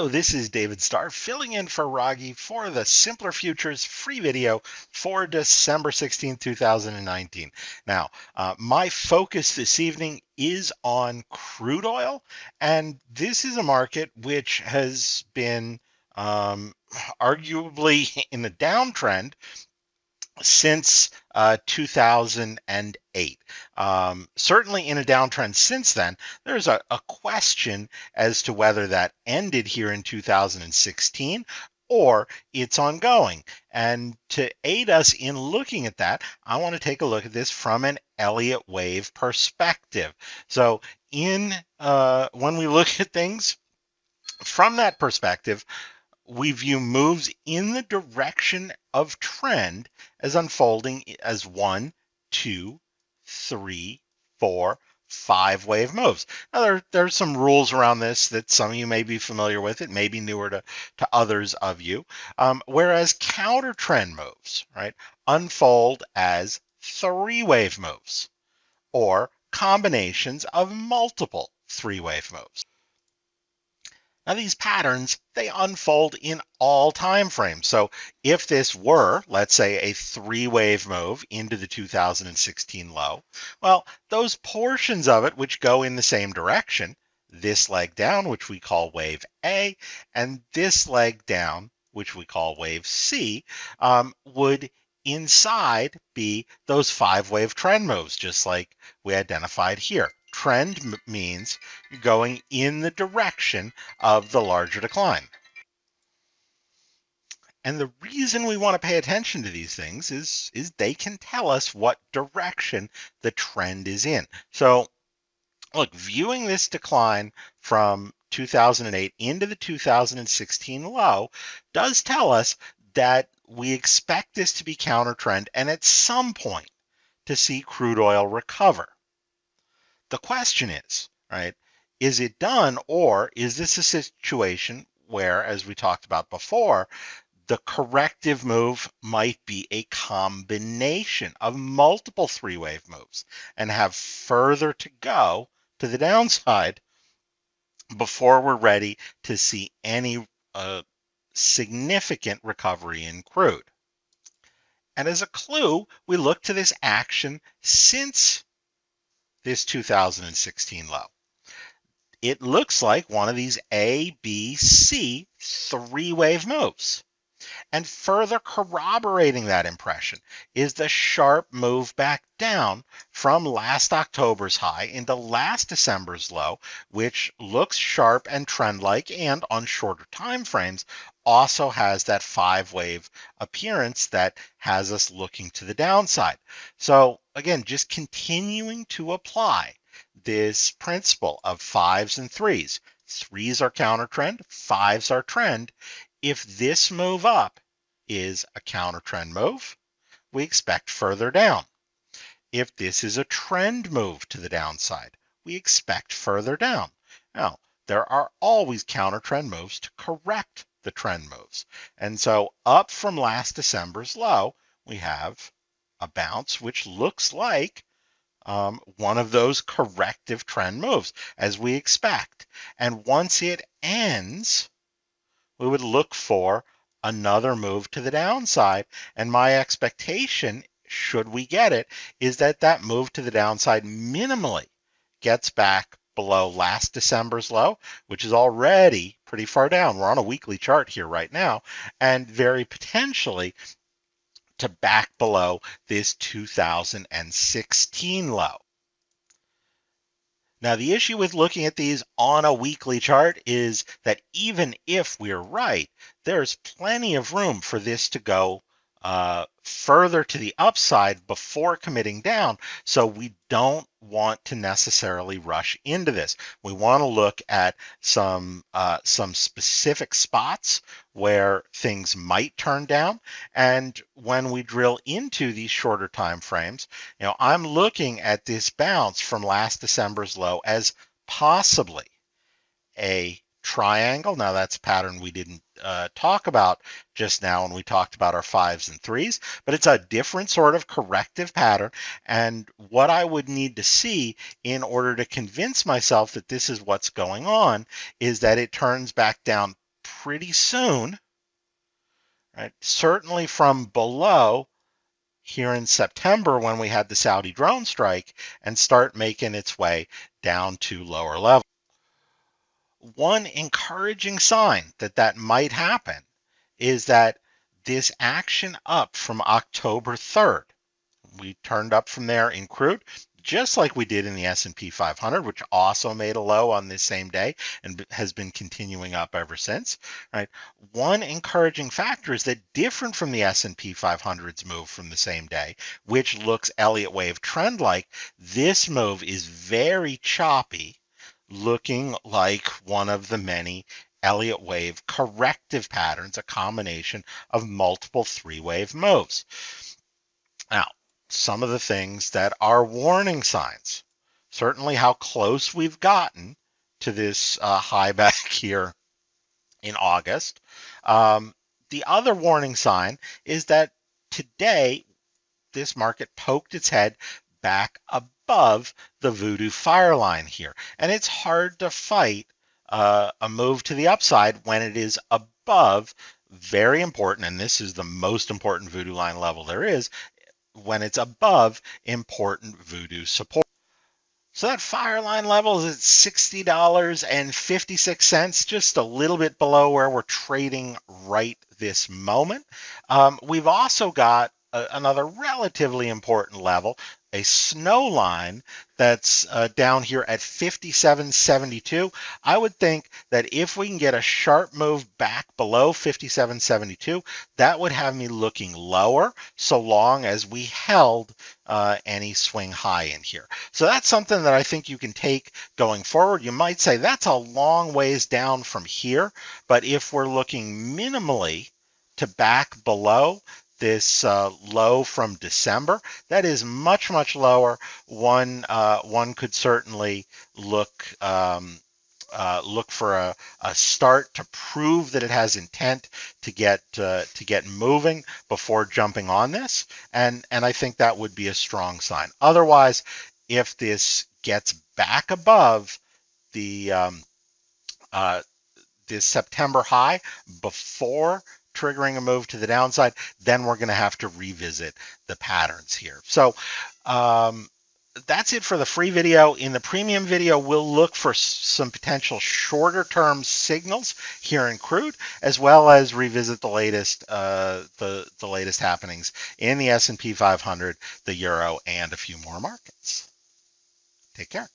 Hello, this is David Starr filling in for Raghee for the Simpler Futures free video for December 16, 2019. Now, my focus this evening is on crude oil, and this is a market which has been arguably in a downtrend since 2008. Certainly in a downtrend since then. There's a question as to whether that ended here in 2016 or it's ongoing. And to aid us in looking at that, I want to take a look at this from an Elliott wave perspective. So when we look at things from that perspective, we view moves in the direction of trend as unfolding as 1, 2, 3, 4, 5 wave moves. Now, there's some rules around this that some of you may be familiar with. It may be newer to others of you. Whereas counter trend moves, right, unfold as 3 wave moves or combinations of multiple 3 wave moves. Now, these patterns, they unfold in all time frames. So if this were, let's say, a 3-wave move into the 2016 low, well, those portions of it which go in the same direction, this leg down, which we call wave A, and this leg down, which we call wave C, would inside be those 5-wave trend moves, just like we identified here. Trend means you're going in the direction of the larger decline. And the reason we want to pay attention to these things is they can tell us what direction the trend is in. So look, viewing this decline from 2008 into the 2016 low does tell us that we expect this to be counter trend and at some point to see crude oil recover. The question is, right, is it done, or is this a situation where, as we talked about before, the corrective move might be a combination of multiple 3-wave moves and have further to go to the downside before we're ready to see any significant recovery in crude? And as a clue, we look to this action since this 2016 low. It looks like one of these A, B, C 3-wave moves. And further corroborating that impression is the sharp move back down from last October's high into last December's low, which looks sharp and trend-like, and on shorter time frames also has that 5-wave appearance that has us looking to the downside. So again, just continuing to apply this principle of 5s and 3s. 3s are counter trend, 5s are trend. If this move up is a counter trend move, we expect further down. If this is a trend move to the downside, we expect further down. Now, there are always counter trend moves to correct the trend moves. And so up from last December's low, we have a bounce which looks like one of those corrective trend moves, as we expect. And once it ends, we would look for another move to the downside. And my expectation, should we get it, is that that move to the downside minimally gets back below last December's low, which is already pretty far down. We're on a weekly chart here right now, and very potentially to back below this 2016 low. Now, the issue with looking at these on a weekly chart is that even if we're right, there's plenty of room for this to go further to the upside before committing down. So we don't want to necessarily rush into this. We want to look at some specific spots where things might turn down. And when we drill into these shorter time frames, I'm looking at this bounce from last December's low as possibly a triangle. Now, that's a pattern we didn't talk about just now when we talked about our 5s and 3s, but it's a different sort of corrective pattern. And what I would need to see in order to convince myself that this is what's going on is that it turns back down pretty soon, right? Certainly from below here in September when we had the Saudi drone strike, and start making its way down to lower levels. One encouraging sign that that might happen is that this action up from October 3rd, we turned up from there in crude, just like we did in the S&P 500, which also made a low on this same day and has been continuing up ever since, right? One encouraging factor is that different from the S&P 500's move from the same day, which looks Elliott wave trend-like, this move is very choppy, looking like one of the many Elliott wave corrective patterns, a combination of multiple three-wave moves. Now, some of the things that are warning signs, certainly how close we've gotten to this high back here in August. The other warning sign is that today this market poked its head back above the voodoo fire line here. And it's hard to fight a move to the upside when it is above, very important, and this is the most important voodoo line level there is, when it's above important voodoo support. So that fire line level is at $60.56, just a little bit below where we're trading right this moment. We've also got another relatively important level, a snow line that's down here at 57.72. I would think that if we can get a sharp move back below 57.72, that would have me looking lower so long as we held any swing high in here. So that's something that I think you can take going forward. You might say that's a long ways down from here, but if we're looking minimally to back below this low from December, that is much, much lower. One could certainly look for a start to prove that it has intent to get moving before jumping on this, and I think that would be a strong sign. Otherwise, if this gets back above the this September high before triggering a move to the downside, then we're going to have to revisit the patterns here. So that's it for the free video. In the premium video, we'll look for some potential shorter term signals here in crude, as well as revisit the latest the latest happenings in the S&P 500, the euro, and a few more markets. Take care.